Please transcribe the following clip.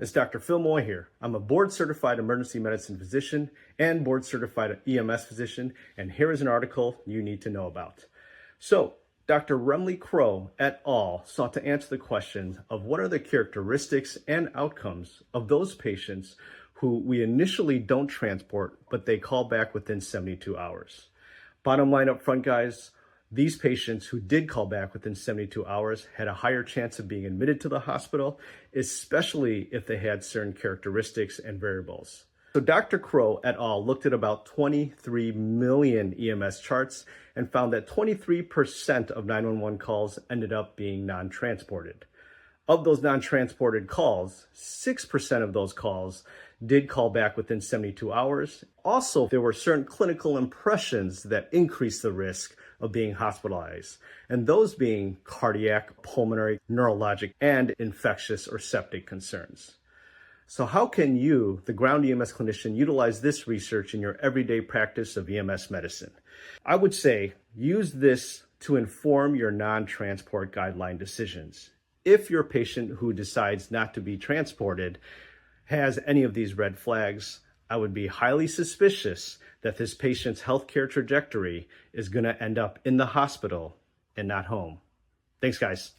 It's Dr. Phil Moy here. I'm a board-certified emergency medicine physician and board-certified EMS physician, and here is an article you need to know about. So, Dr. Remle Crowe et al. Sought to answer the question of what are the characteristics and outcomes of those patients who we initially don't transport, but they call back within 72 hours. Bottom line up front, guys, these patients who did call back within 72 hours had a higher chance of being admitted to the hospital, especially if they had certain characteristics and variables. So Dr. Crowe et al. Looked at about 23 million EMS charts and found that 23% of 911 calls ended up being non-transported. Of those non-transported calls, 6% of those calls did call back within 72 hours. Also, there were certain clinical impressions that increased the risk of being hospitalized, and those being cardiac, pulmonary, neurologic, and infectious or septic concerns. So how can you, the ground EMS clinician, utilize this research in your everyday practice of EMS medicine? I would say use this to inform your non-transport guideline decisions. If your patient who decides not to be transported has any of these red flags, I would be highly suspicious that this patient's healthcare trajectory is going to end up in the hospital and not home. Thanks, guys.